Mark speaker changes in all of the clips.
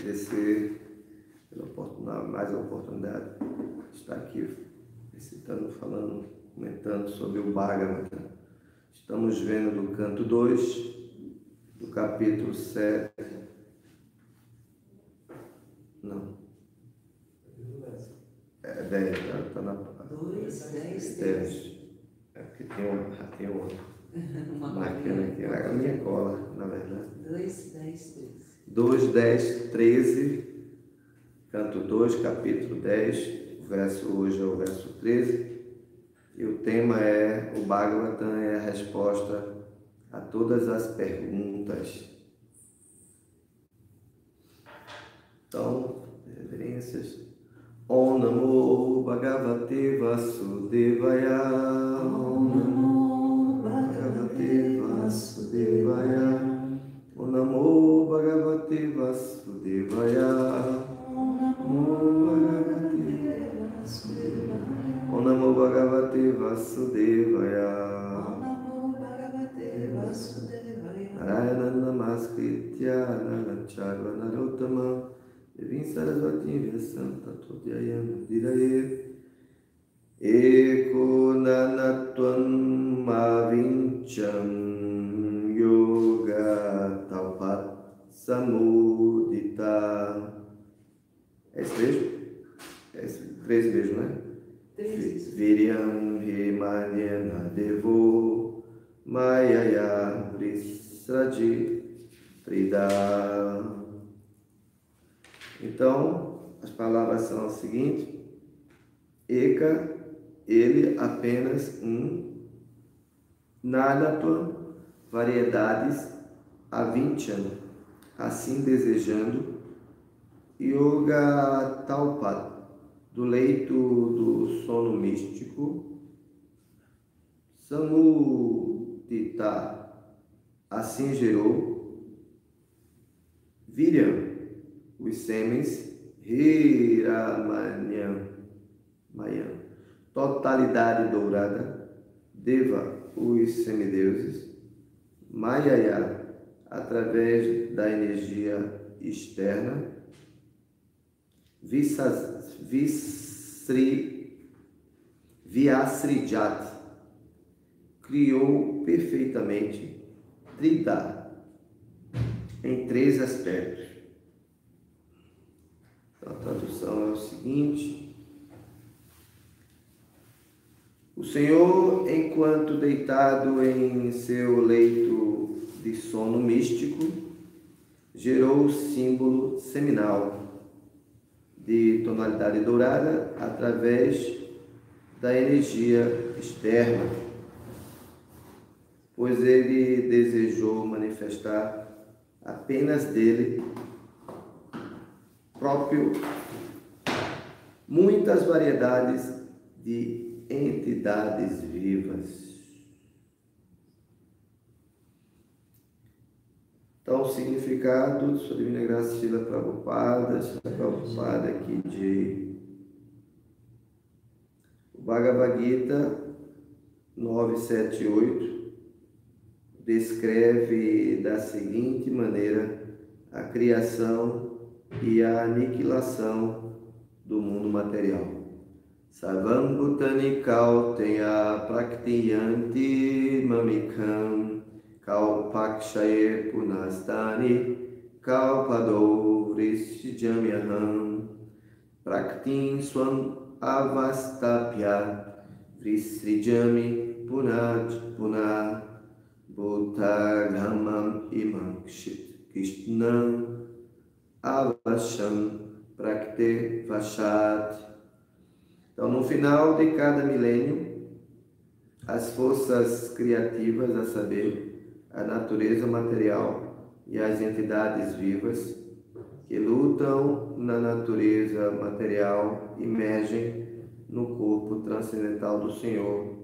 Speaker 1: agradecer pela mais a oportunidade de estar aqui recitando, falando, comentando sobre o Bhagavatam. Estamos vendo do canto 2, do capítulo 7. Não. É 10, está na...
Speaker 2: 2, 10,
Speaker 1: 10. É porque tem uma máquina aqui, é a minha cola, na verdade.
Speaker 2: 2, 10, 13.
Speaker 1: 2, 10, 13, canto 2, capítulo 10, o verso hoje é o verso 13, e o tema é, o Bhagavatam é a resposta a todas as perguntas. Então, reverências. Om Namo Bhagavate Vasudevaya. Om Namo Bhagavate Vasudevaya. Om Namo Bhagavate Vasudevaya. Om Namo Bhagavate Vasudevaya. Narayana Namaskritya Narachaiva Narottama Devim Sarasvati Vyasanta Todhyaya Mudiraye Eko Nanatvam Mavincham Yoga Talpat Samudita. É esse mesmo? É esse 13 mesmo, né?
Speaker 2: 13.
Speaker 1: Viryam Himanyana Devo Mayaya Vrisraji Trida. Então, as palavras são as seguintes: Eka, ele apenas um, Nanatvam, variedades, Avinchan, assim desejando, Yoga Talpat, do leito do sono místico, Samudita, assim gerou, Viryam, os sêmens, Hiramanyam, Mayam, totalidade dourada, Deva, os semideuses, Mayaya, através da energia externa, Vyasrijat, criou perfeitamente, Trida, em 3 aspectos. Então, a tradução é o seguinte: o Senhor, enquanto deitado em seu leito de sono místico, gerou o símbolo seminal de tonalidade dourada através da energia externa, pois ele desejou manifestar apenas dele próprio muitas variedades de entidades vivas. Então, o significado, Sua Divina Graça Srila Prabhupada aqui de o Bhagavad Gita 978 descreve da seguinte maneira a criação e a aniquilação do mundo material. Sarvam Bhutani Kauteya Praktiyanti Mamikam Kalpakshaye Punastani Kalpado Vrishijamyaham Praktin Swam Avastapya Vrisrijami Punaj Punah Bhutaghamam Imam Krishnam Avasham Prakte Vashat. Então, no final de cada milênio, as forças criativas, a saber, a natureza material e as entidades vivas que lutam na natureza material emergem no corpo transcendental do Senhor.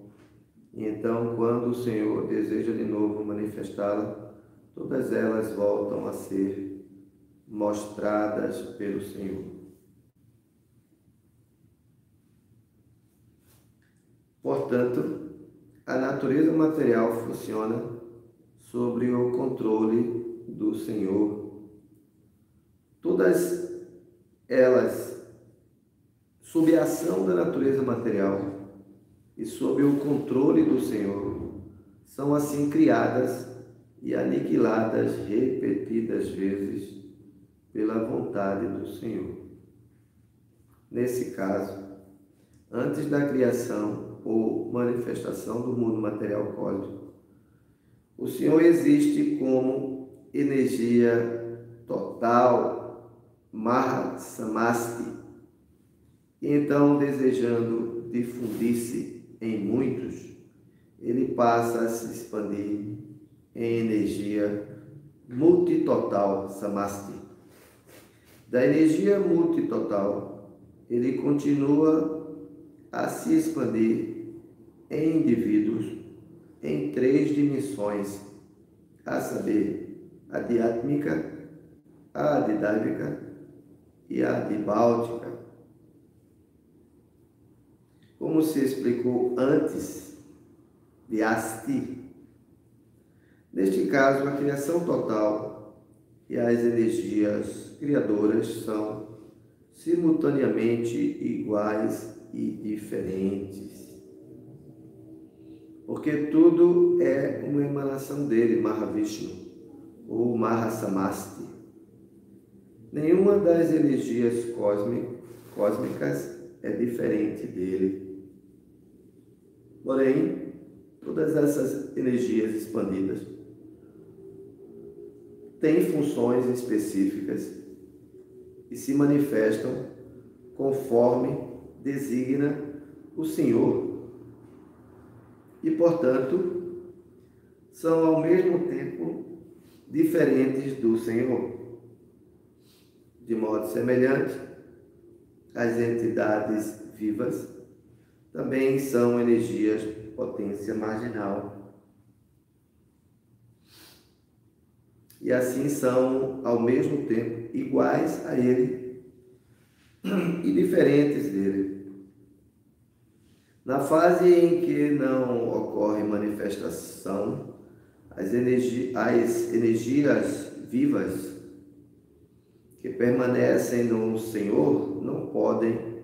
Speaker 1: E então, quando o Senhor deseja de novo manifestá-la, todas elas voltam a ser mostradas pelo Senhor. Portanto, a natureza material funciona sobre o controle do Senhor. todas elas, sob a ação da natureza material e sob o controle do Senhor, são assim criadas e aniquiladas repetidas vezes pela vontade do Senhor. Nesse caso, antes da criação ou manifestação do mundo material cósmico, o Senhor existe como energia total, Mahasamasti, e então, desejando difundir-se em muitos, ele passa a se expandir em energia multitotal, Samasti. Da energia multitotal, ele continua a se expandir em indivíduos em 3 dimensões, a saber, a diátmica, a adidávica e a adibáltica. Como se explicou antes de Asti. Neste caso, a criação total e as energias criadoras são simultaneamente iguais e diferentes. Porque tudo é uma emanação dele, Mahavishnu, ou Mahasamasti. Nenhuma das energias cósmicas é diferente dele. Porém, todas essas energias expandidas têm funções específicas e se manifestam conforme designa o Senhor. E, portanto, são ao mesmo tempo diferentes do Senhor. De modo semelhante, as entidades vivas também são energias de potência marginal. E assim são, ao mesmo tempo, iguais a ele e diferentes dele. Na fase em que não ocorre manifestação, as energias vivas que permanecem no Senhor não podem,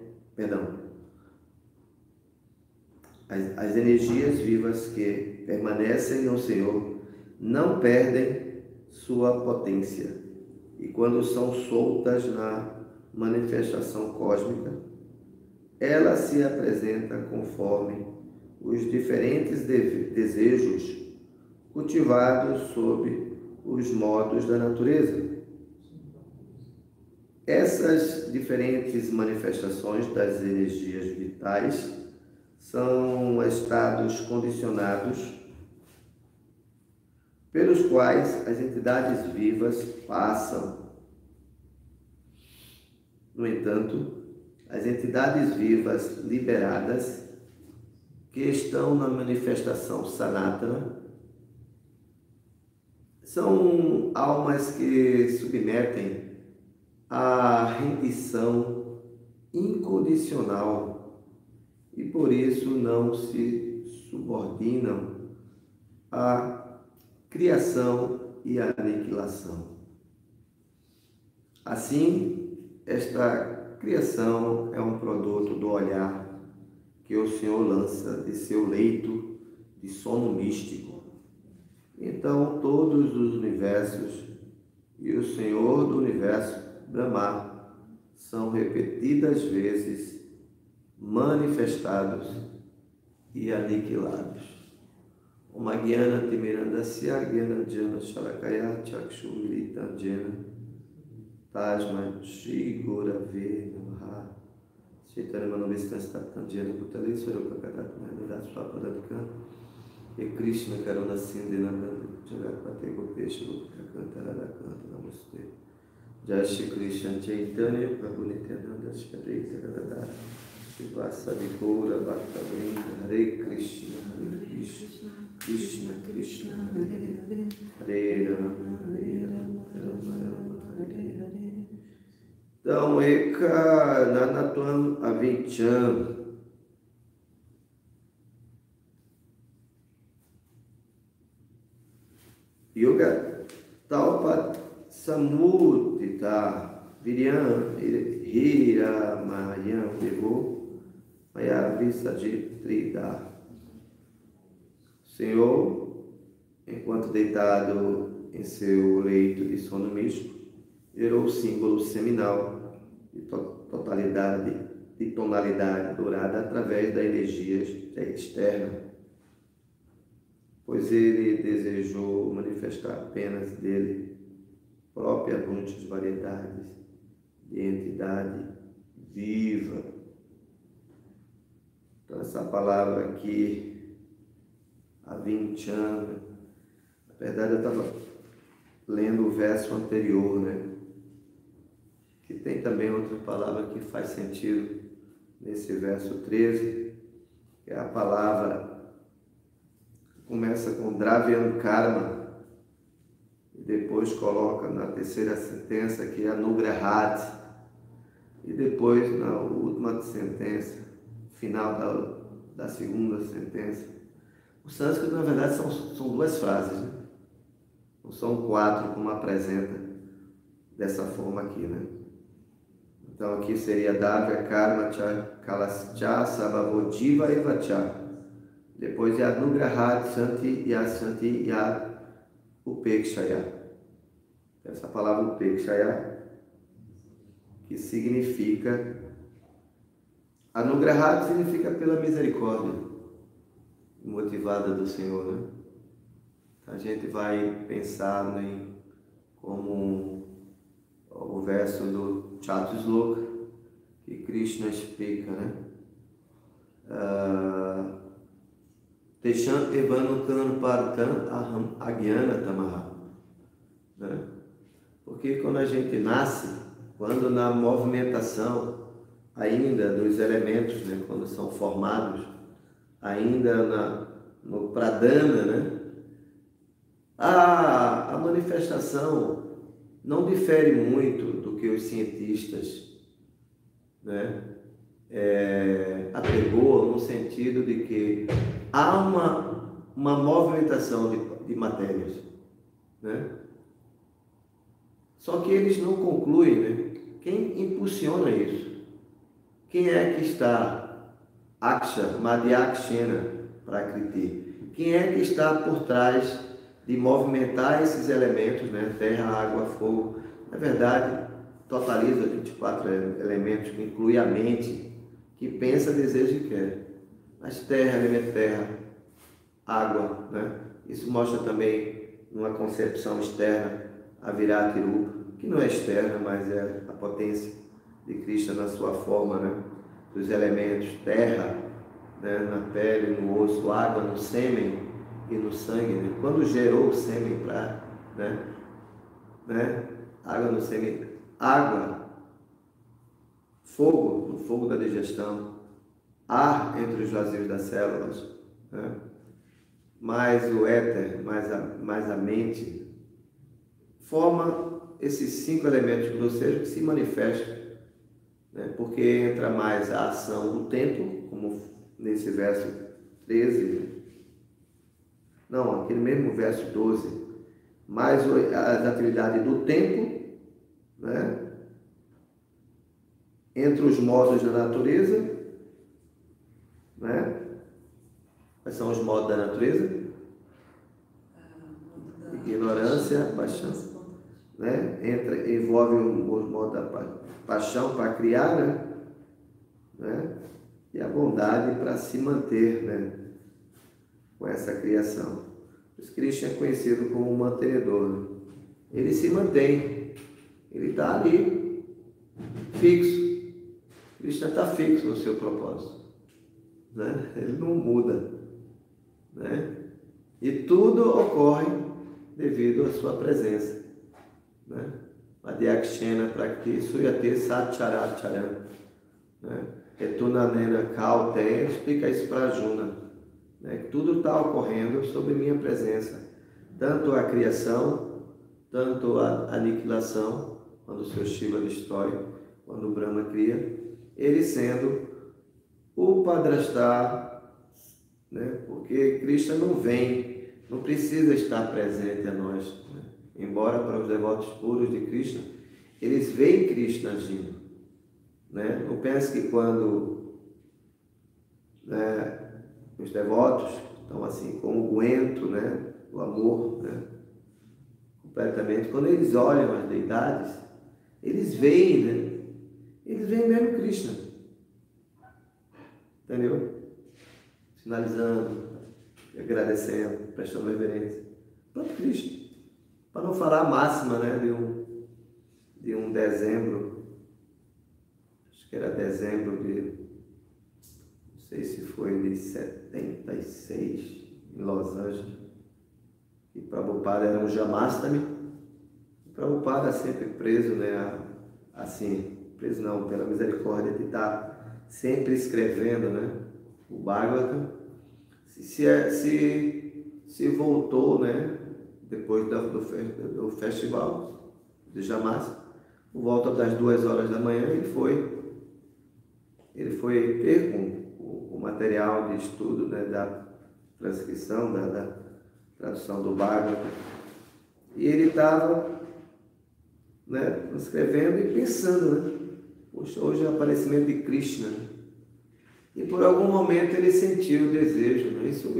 Speaker 1: as energias vivas que permanecem no Senhor não perdem sua potência, e quando são soltas na manifestação cósmica, ela se apresenta conforme os diferentes desejos cultivados sob os modos da natureza. Essas diferentes manifestações das energias vitais são estados condicionados pelos quais as entidades vivas passam. No entanto, as entidades vivas liberadas, que estão na manifestação Sanatana, são almas que submetem à rendição incondicional e por isso não se subordinam à criação e à aniquilação. Assim, esta criação é um produto do olhar que o Senhor lança de seu leito de sono místico. Então, todos os universos e o Senhor do universo, Brahma, são repetidas vezes manifestados e aniquilados. Oma Gyana Timirandasya Gyana Jana Shalakaya Chakshu Militam Jena Tajma Shri Gurave Namaha Chaitanya Manovistastatam Jena Bhutale Swarupakat Manada Swapadakam E Krishna Karuna Sindhina Jagatpate Gopesha Gopakantara Kanta Namaste Jai Shri Krishna Chaitanya Prabhu Nityananda Shri Advaita Gadadara Shivasadi Gaura Bhakta Vrinda Hare Krishna Krishna Krishna Hare Rama Hare Rama Rama Hare Hare. Então, Eka Nanatuam Avicham. Yoga Talpat Samudita. Viryam Hiramayam Devo Mayavisa de Tridar. O Senhor, enquanto deitado em seu leito de sono místico, gerou o símbolo seminal de totalidade, de tonalidade dourada através da energia externa, pois ele desejou manifestar apenas dele própria abundantes variedades de entidade viva. Então essa palavra aqui, a 20 anos, na verdade eu estava lendo o verso anterior, né? Que tem também outra palavra que faz sentido nesse verso 13, que é a palavra que começa com Dravyam Karma e depois coloca na terceira sentença que é Anugrahat e depois na última sentença, final da segunda sentença. O sânscrito, na verdade, são duas frases, né? Não são quatro, como apresenta dessa forma aqui, né? Então aqui seria Davya Karma Kalascha Sabhavodiva Evacha. Depois é Anugrahat Santi Yasanti Ya Upekshaya. Essa palavra Upekshaya, que significa Anugrahat, significa pela misericórdia motivada do Senhor, né? A gente vai pensar como o verso do Chatusloka, que Krishna explica, né? Teshant evanutan partam aham agyana tamaha, né? Porque quando a gente nasce, quando na movimentação ainda dos elementos, né, quando são formados, ainda no pradana, né, a manifestação não difere muito do que os cientistas, né, apregoam, no sentido de que há uma movimentação de matérias, né? Só que eles não concluem, né? Quem impulsiona isso? Quem é que está Aksha, Madhyakshena, Prakriti? Quem é que está por trás de movimentar esses elementos, né? Terra, água, fogo? Na verdade, totaliza 24 elementos, que inclui a mente, que pensa, deseja e quer. Mas terra, elemento terra, água, né? Isso mostra também uma concepção externa, a Virati Rupa, que não é externa, mas é a potência de Krishna na sua forma, né? Dos elementos terra, né? Na pele, no osso, água, no sêmen e no sangue, né? Quando gerou o sêmen para, né? Água no sêmen, água, fogo, no fogo da digestão, ar entre os vazios das células, né? Mais o éter, mais a mente, forma esses 5 elementos grosseiros que se manifestam, né? Porque entra mais a ação do tempo, como nesse verso 13, não, aquele mesmo verso 12, mais as atividades do tempo, né? Entre os modos da natureza, né? Quais são os modos da natureza? Ignorância, paixão, né? Envolve os modos da paixão para criar, né? E a bondade para se manter, né? Com essa criação. O Krishna é conhecido como um mantenedor, né? Ele se mantém, ele está ali, fixo. Krishna está fixo no seu propósito, né? Ele não muda, né? E tudo ocorre devido à sua presença, né? Madhyakshena Prakriti Suyate Satcharat Charan, né? Etunanena Kauteya explica isso para Arjuna, né? Tudo está ocorrendo sob minha presença, tanto a criação, tanto a aniquilação, quando o seu Shiva destrói, quando o Brahma cria, ele sendo o Padrastha, né? Porque Krishna não precisa estar presente a nós, né? Embora para os devotos puros de Krishna, eles veem Krishna agindo, né? Não pense que quando, né, os devotos estão assim com o guento, né, o amor, né, completamente, quando eles olham as deidades, eles veem, né? Eles veem mesmo Krishna, entendeu? Sinalizando, agradecendo, prestando reverência. Próprio Krishna. Para não falar a máxima, né, de um dezembro, acho que era dezembro de, não sei se foi de 76, em Los Angeles, e Prabhupada era um Jamastami. Prabhupada sempre preso, né, assim, preso não, pela misericórdia de estar sempre escrevendo, né, o Bhagavatam, se voltou, né, depois do festival de Jamás, por volta das 2 horas da manhã, ele foi ter com o material de estudo, né, da transcrição, da tradução do Bhagavatam, e ele estava, né, escrevendo e pensando, né, poxa, hoje é o aparecimento de Krishna, né? E por algum momento ele sentiu o desejo, né? Isso não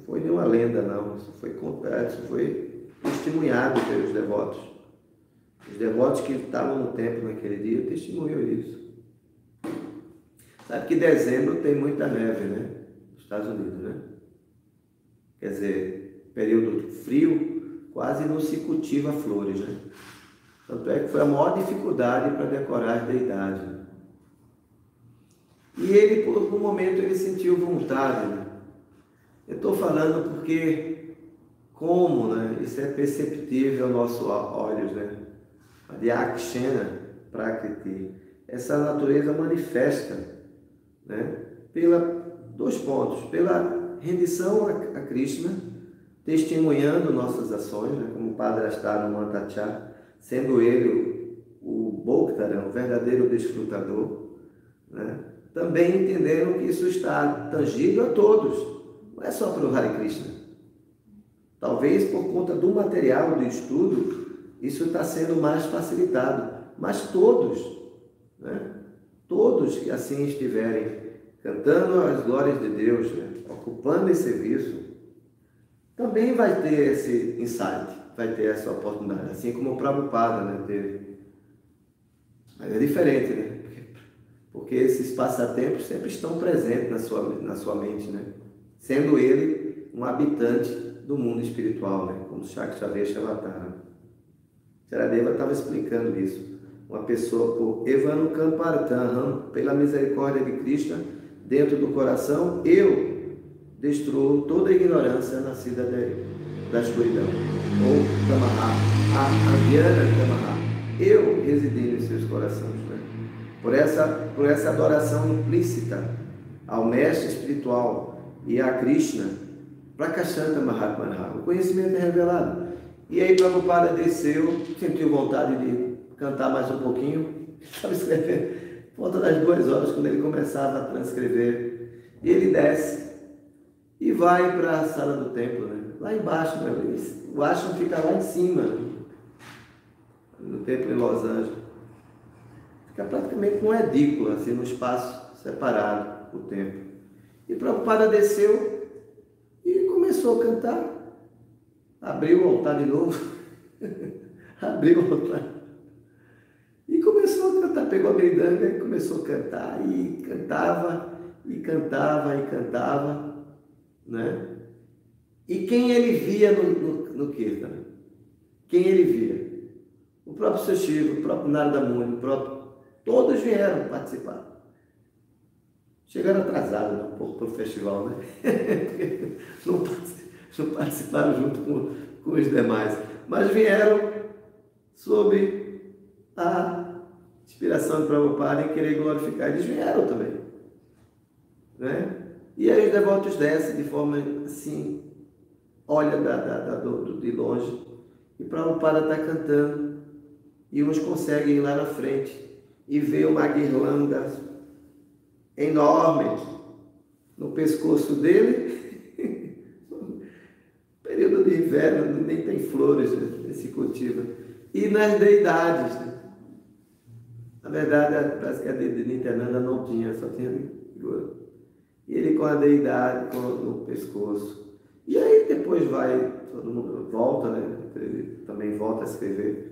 Speaker 1: foi nenhuma lenda, não. Isso foi contado, isso foi testemunhado pelos devotos. Os devotos que estavam no templo naquele dia testemunham isso. Sabe que dezembro tem muita neve, né? Nos Estados Unidos, né? Quer dizer, período frio, quase não se cultiva flores, né? Tanto é que foi a maior dificuldade para decorar as deidades. E ele, por um momento, ele sentiu vontade, né? Eu estou falando porque, como, né, isso é perceptível aos nossos olhos, né? A Dyakshena Prakriti, essa natureza manifesta, né, dois pontos, pela rendição a Krishna, testemunhando nossas ações, né, como o Padre está no Mantachá, sendo ele o Bhoktaram, o verdadeiro desfrutador, né? Também entenderam que isso está tangível a todos, não é só para o Hare Krishna. Talvez por conta do material do estudo, isso está sendo mais facilitado, mas todos, né? Todos que assim estiverem cantando as glórias de Deus, né, ocupando esse serviço, também vai ter esse insight, vai ter essa oportunidade, assim como o Prabhupada, né, teve. Mas é diferente, né? Porque esses passatempos sempre estão presentes na sua mente, né? Sendo ele um habitante do mundo espiritual, né? Como Shakshavaja Shavatara. Sharadeva estava explicando isso. Uma pessoa, por Evanukampartaham, pela misericórdia de Krishna, dentro do coração, eu destruo toda a ignorância nascida da escuridão. Ou Tamaha, a Avyana Tamaha. Eu residi nos seus corações, né? Por essa adoração implícita ao mestre espiritual e a Krishna, Prakashanta Mahatmanha, o conhecimento é revelado. E aí Prabhupada desceu, sentiu vontade de cantar mais um pouquinho, estava escrevendo, por volta das 2 horas, quando ele começava a transcrever, e ele desce e vai para a sala do templo, né? Lá embaixo, né? O ashram fica lá em cima, no templo em Los Angeles. Fica praticamente num edículo, assim, num espaço separado, o templo. E Prabhupada desceu e começou a cantar. Abriu o altar de novo. Abriu o altar. E começou a cantar. Pegou a bridanga e começou a cantar. E cantava, e cantava, e cantava, né? E quem ele via no Kirtana? Quem ele via? O próprio Sr. Shiva, o próprio Narada Muni, todos vieram participar. Chegaram atrasados um pouco para o festival, né? não participaram junto com os demais, mas vieram sob a inspiração de Prabhupada em querer glorificar. Eles vieram também, né? E aí os devotos descem de forma assim, olha de longe, e Prabhupada está cantando, e uns conseguem ir lá na frente e ver uma guirlanda enorme no pescoço dele, período de inverno nem tem flores, né? Nem se cultiva. E nas deidades, né? Na verdade, parece que a de Nityananda não tinha, só tinha figura. E ele com a deidade no pescoço. E aí depois todo mundo volta, né? Ele também volta a escrever.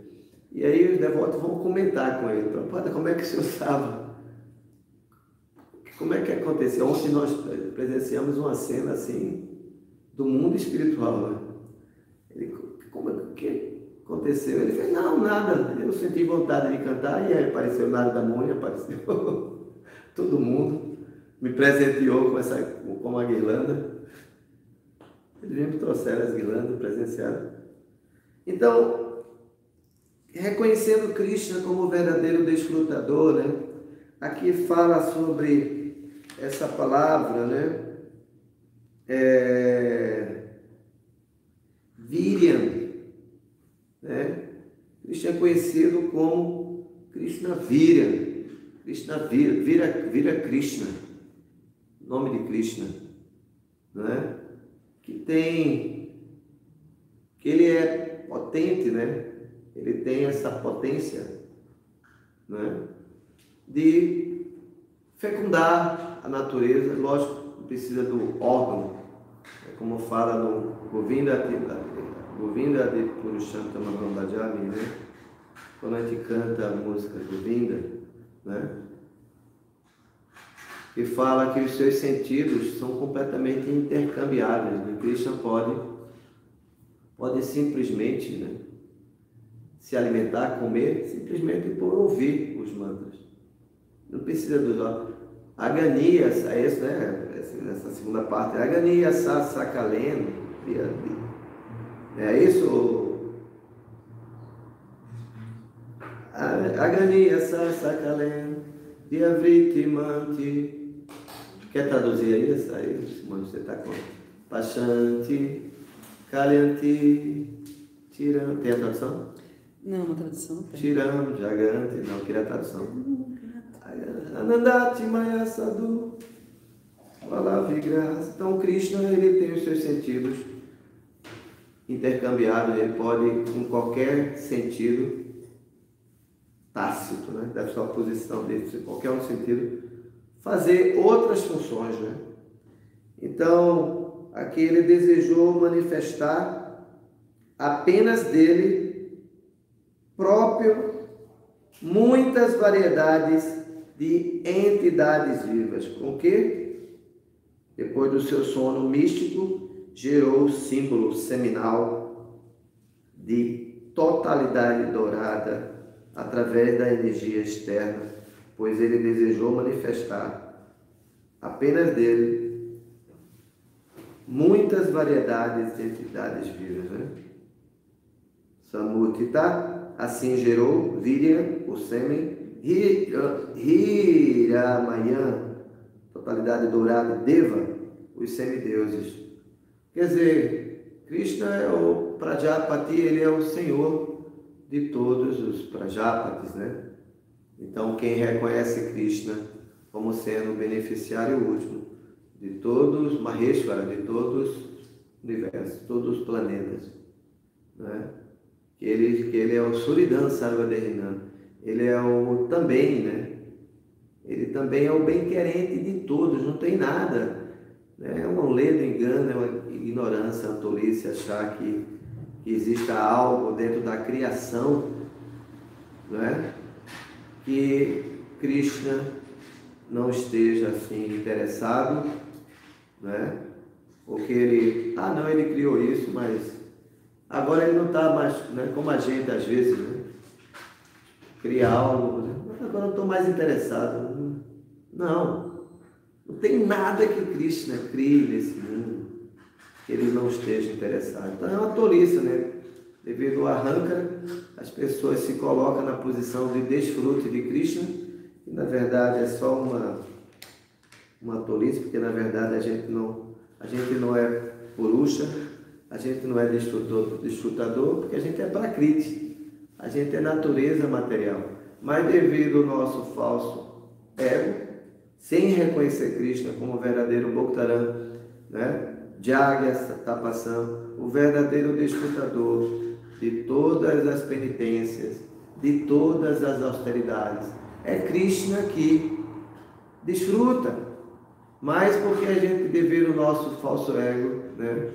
Speaker 1: E aí os devotos vão comentar com ele. Padre, como é que o senhor sabe? Como é que aconteceu? Ontem nós presenciamos uma cena assim do mundo espiritual, né? O que aconteceu? Ele fez, não, nada. Eu senti vontade de cantar e aí apareceu o Narada Muni, apareceu todo mundo, me presenteou com uma guirlanda. Eles mesmo trouxeram as guirlandas, presenciaram. Então, reconhecendo Krishna como o verdadeiro desfrutador, né? Aqui fala sobre essa palavra, né? Viryam, né? Krishna é conhecido como Krishna Virya, Krishna Vira Krishna, nome de Krishna, né? Que ele é potente, né? Ele tem essa potência, né? De fecundar a natureza, lógico, não precisa do órgão, como fala no Govinda de Purushantama Brahmajami, né? Quando a gente canta a música Govinda, né? Que fala que os seus sentidos são completamente intercambiáveis, né? Krishna pode simplesmente, né, se alimentar, comer, simplesmente por ouvir os mantras. Não precisa dos olhos. Aganiyas, é isso, né? Nessa segunda parte, Aganiyas Sakaleno, é isso? Aganiyas Sakaleno, Diavriti Manti. Quer traduzir isso? Aí, Simone, você está com Pashanti, Kalyanti, Tiram. Tem a tradução?
Speaker 2: Não, uma tradução não tem.
Speaker 1: Tiram, Jaganti, não, queria a tradução. Anandati Maya Sadhu, Valavigraha. Então, Krishna, ele tem os seus sentidos intercambiáveis, ele pode, em qualquer sentido tácito, né, da sua posição dele, em qualquer um sentido, fazer outras funções, né? Então, aqui ele desejou manifestar apenas dele próprio muitas variedades de entidades vivas, com que, depois do seu sono místico, gerou o símbolo seminal de totalidade dourada através da energia externa, pois ele desejou manifestar apenas dele muitas variedades de entidades vivas, né? Samutita, assim gerou Virya, o sêmen, Hiramayan, totalidade dourada, Deva, os semideuses. Quer dizer, Krishna é o Prajapati, ele é o Senhor de todos os Prajapatis, né? Então, quem reconhece Krishna como sendo o beneficiário último de todos, Maheshwara, de todos os universos, todos os planetas, né? Que ele é o Suridan Sarvaderinan, ele é o também, né? Ele também é o bem-querente de todos, não tem nada, né? É um ledo engano, é uma ignorância, uma tolice achar que exista algo dentro da criação, né? Que Krishna não esteja assim interessado, né? Ou que ele, não, ele criou isso, mas agora ele não está mais, né? Como a gente às vezes, né? Cria algo, né? Agora eu estou mais interessado. Não tem nada que Krishna crie nesse mundo que ele não esteja interessado. Então é uma tolice, né? Devido ao arranca, as pessoas se colocam na posição de desfrute de Krishna, e na verdade é só uma tolice, porque na verdade a gente não é Purusha, a gente não é desfrutador, porque a gente é Prakriti, a gente é natureza material. Mas devido ao nosso falso ego, sem reconhecer Krishna como verdadeiro Bhaktaran, né? Jagya Tapasam, o verdadeiro desfrutador de todas as penitências, de todas as austeridades. É Krishna que desfruta, mas porque a gente, devido ao nosso falso ego, né?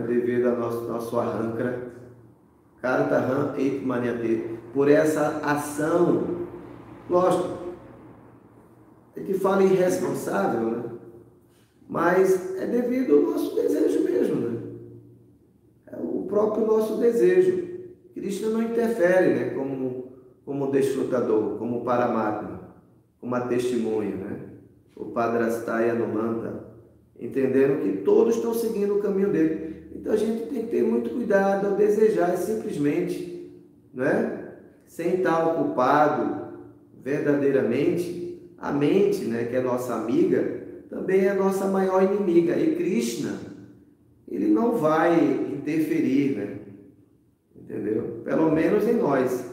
Speaker 1: Devido ao nosso arranca, Kartaham et Maniate, por essa ação, lógico, a gente fala irresponsável, né? Mas é devido ao nosso desejo mesmo, né? É o próprio nosso desejo. Krishna não interfere, né? Como desfrutador, como Paramatma, como a testemunha, né? O Padrastaya Numanta, entendendo que todos estão seguindo o caminho dele. Então a gente tem que ter muito cuidado ao desejar simplesmente, né? Sem estar ocupado verdadeiramente. A mente, né? Que é nossa amiga, também é a nossa maior inimiga. E Krishna, ele não vai interferir, né? Entendeu? Pelo menos em nós.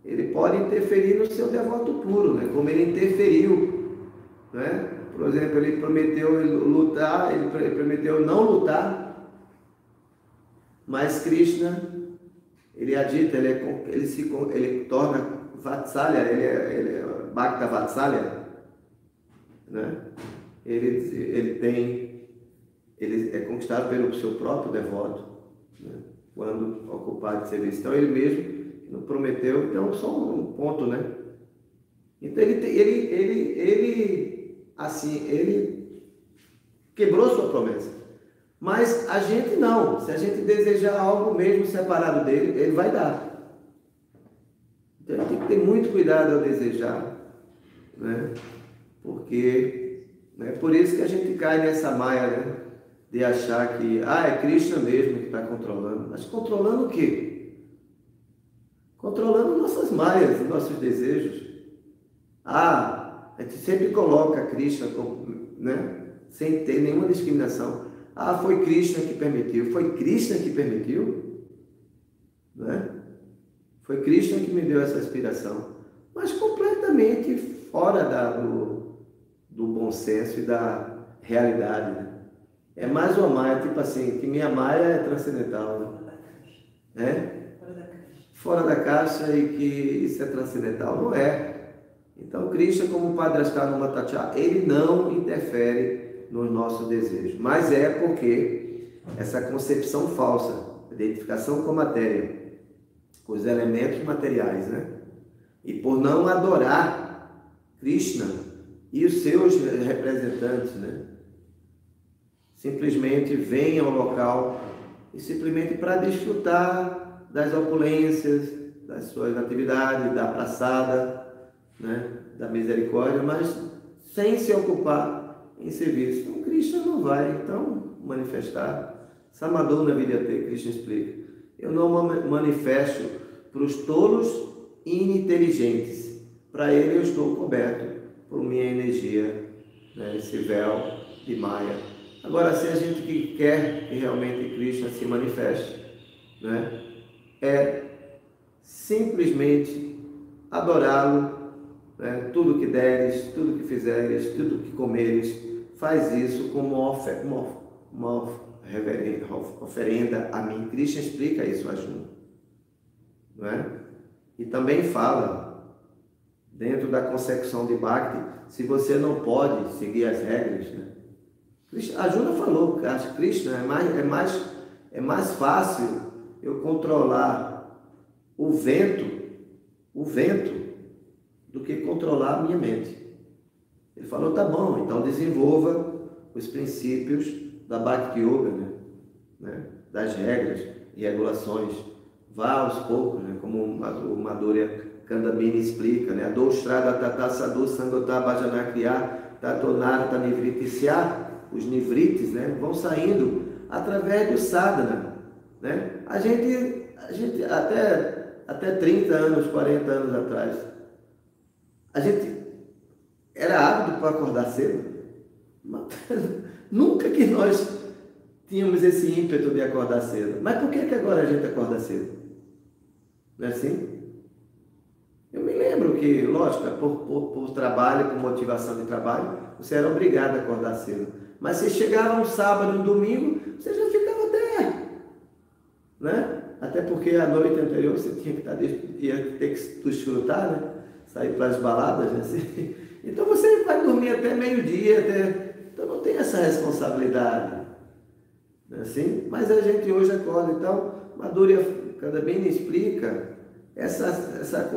Speaker 1: Ele pode interferir no seu devoto puro, né? Como ele interferiu, né? Por exemplo, ele prometeu lutar, ele prometeu não lutar, mas Krishna, ele adita, ele torna Vatsalya, ele é Bhakta Vatsalya, né? Ele é conquistado pelo seu próprio devoto, né? Quando ocupado de serviço. Então ele mesmo não prometeu, então só um ponto, né? Então ele quebrou sua promessa. Mas a gente não. Se a gente desejar algo mesmo separado dele, ele vai dar. Então a gente tem que ter muito cuidado ao desejar, né? Porque é por isso que a gente cai nessa maia, né? De achar que é Krishna mesmo que está controlando. Mas controlando o quê? Controlando nossas maias, nossos desejos. A gente sempre coloca Krishna, né? Sem ter nenhuma discriminação. Foi Krishna que permitiu. Foi Krishna que permitiu? Né? Foi Krishna que me deu essa inspiração. Mas completamente fora do bom senso e da realidade, né? É mais uma maia, tipo assim, que minha maia é transcendental, né? Fora da caixa e que isso é transcendental. Não é. Então, Krishna, como Padrastaya Numanta, ele não interfere nos nossos desejos. Mas é porque essa concepção falsa, identificação com a matéria, com os elementos materiais, né? E por não adorar Krishna e os seus representantes, né? Simplesmente vem ao local e simplesmente para desfrutar das opulências, das suas atividades, da praçada, né? Da misericórdia, mas sem se ocupar em serviço. Então, Krishna não vai então manifestar. Samadona Vidyate, Krishna explica. Eu não manifesto para os tolos e ininteligentes. Para ele eu estou coberto por minha energia, né? Esse véu de Maya. Agora, se a gente que quer que realmente Krishna se manifeste, né? É simplesmente adorá-lo, né? Tudo que deres, tudo que fizeres, tudo que comeres, faz isso como uma oferenda a mim. Krishna explica isso a Arjuna, não é? E também fala, dentro da concepção de Bhakti, se você não pode seguir as regras, né? Arjuna falou que Krishna é mais fácil eu controlar o vento do que controlar a minha mente. Ele falou, tá bom, então desenvolva os princípios da Bhakti Yoga, né? Das regras e regulações. Vá aos poucos, né? Como o Madhurya Kandamini explica, né? Adostrada tata sadhu sangota bhajana kriya tatonarta nivritisya. Os nivrites, né? Vão saindo através do sadhana, né? A gente até 30 anos, 40 anos atrás, a gente era ávido para acordar cedo. Nunca que nós tínhamos esse ímpeto de acordar cedo. Mas por que agora a gente acorda cedo? Não é assim? Eu me lembro que, lógico, por trabalho, por motivação de trabalho, você era obrigado a acordar cedo. Mas se chegava um sábado, um domingo, você já ficava até né? Até porque a noite anterior você tinha ia ter que desfrutar, né? Sair para as baladas, né? Assim. Então você vai dormir até meio-dia, então não tem essa responsabilidade, não é assim? Mas a gente hoje acorda, então, Madhurya Kadambini explica essa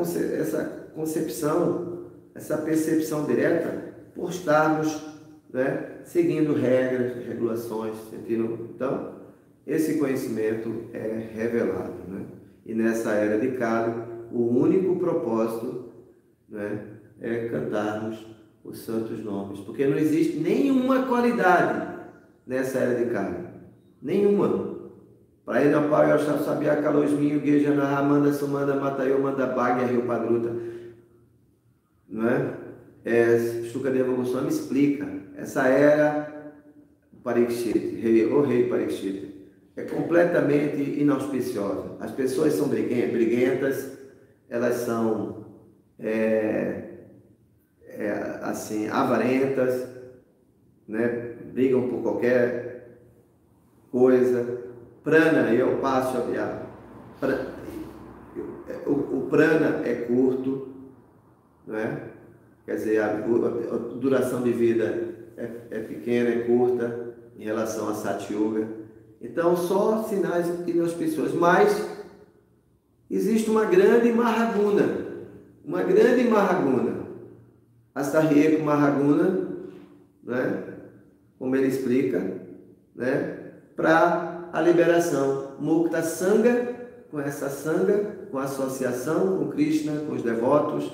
Speaker 1: concepção, essa percepção direta por estarmos, né, seguindo regras, regulações, sentindo. Então, esse conhecimento é revelado, né? E nessa era de Kali, o único propósito, né, é cantarmos os santos nomes, porque não existe nenhuma qualidade nessa era de Kali, nenhuma. Para ele, o pai, eu sabia Kalosminho, Guejana, Ramanda, Sumanda, Matayo, Manda Bhagya, Rio Padruta, não é? Shukadeva Goswami explica, essa era Parikshit, o rei Parikshit, é completamente inauspiciosa. As pessoas são briguentas, elas são assim, avarentas, né? Brigam por qualquer coisa. Prana, eu passo o prana é curto, né? Quer dizer, a duração de vida é pequena, é curta em relação a Satyuga. Então, só sinais inauspiciosos. Mas existe uma grande Mahaguna. Astarrieko Mahaguna, né? Como ele explica, né? Para a liberação. Mukta Sangha, com essa Sangha, com a associação com Krishna, com os devotos,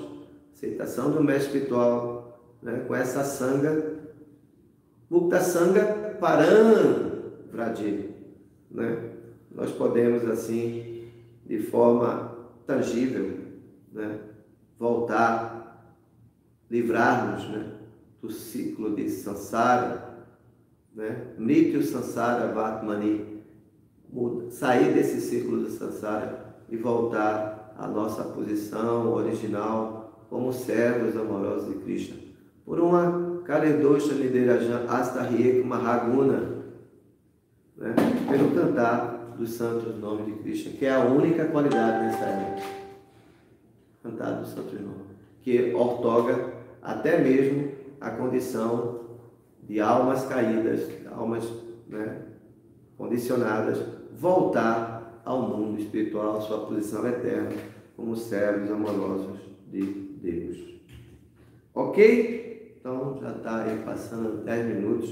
Speaker 1: aceitação do mestre espiritual, né? Com essa Sangha, Mukta Sangha Param Vradi, né? Nós podemos assim, de forma tangível, né? Voltar, livrar-nos, né? Do ciclo de Sansara, né? Mrityu Sansara Vatmani, sair desse círculo de Sansara e voltar à nossa posição original como servos amorosos de Krishna. Por uma Kaledosha Niderajan Astarrieko Mahaguna, né? Pelo cantar dos santos nomes de Krishna, que é a única qualidade nessa era. Cantar dos santos nomes, que ortoga até mesmo a condição de almas caídas, almas, né, condicionadas, voltar ao mundo espiritual, sua posição eterna, como servos amorosos de Deus. Ok? Então, já está aí passando 10 minutos,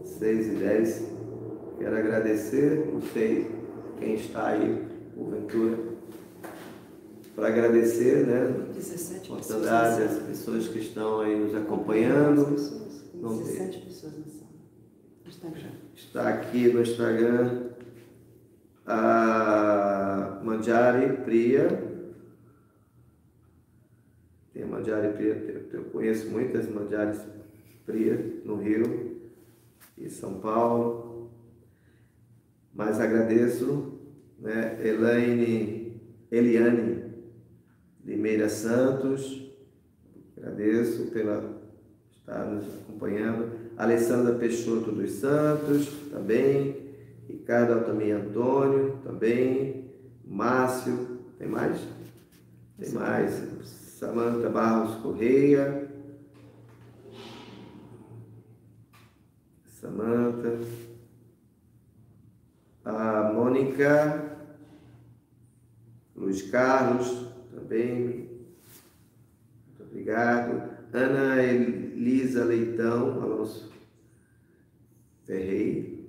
Speaker 1: 6:10. Quero agradecer, não sei quem está aí, porventura, para agradecer, né, a oportunidade, as pessoas que estão aí nos acompanhando.
Speaker 2: 17 pessoas na sala. Instagram.
Speaker 1: Está aqui no Instagram a Manjari Priya. Tem a Manjari Priya, eu conheço muitas Manjaris Priya no Rio e São Paulo. Mas agradeço, né, Eliane Limeira Santos, agradeço pela estar nos acompanhando. Alessandra Peixoto dos Santos, também. Ricardo Altamir Antônio, também. Márcio, tem mais? Tem mais. Samanta Barros Correia. Samanta. A Mônica. Luiz Carlos, também. Muito obrigado. Ana Elisa Leitão Alonso Ferreira.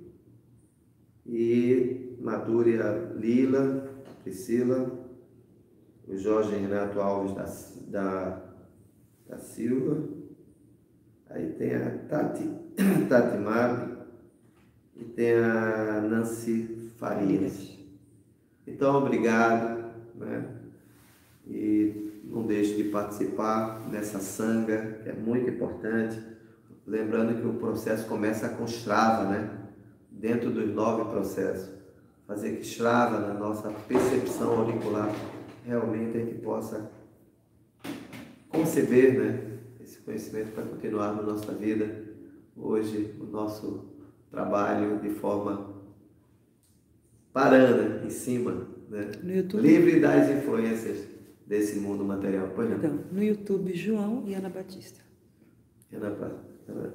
Speaker 1: E Madhurya Lila, Priscila, o Jorge Renato Alves da Silva, aí tem a Tati Mabi e tem a Nancy Farias. Então, obrigado, né? E não deixe de participar dessa sanga, que é muito importante. Lembrando que o processo começa com Shrava, né? Dentro dos 9 processos. Fazer que Shrava, na nossa percepção auricular, realmente a gente possa conceber, né, esse conhecimento para continuar na nossa vida. Hoje, o nosso trabalho de forma Parana, em cima, né?
Speaker 2: No YouTube.
Speaker 1: Livre das influências desse mundo material. Pois não.
Speaker 2: Então, no YouTube, João e Ana Batista.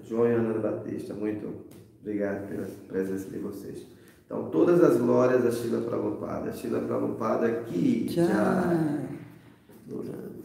Speaker 1: João e Ana Batista, muito obrigado pela presença de vocês. Então, todas as glórias a Srila Prabhupada. Srila Prabhupada aqui.
Speaker 2: Já.
Speaker 1: Durante.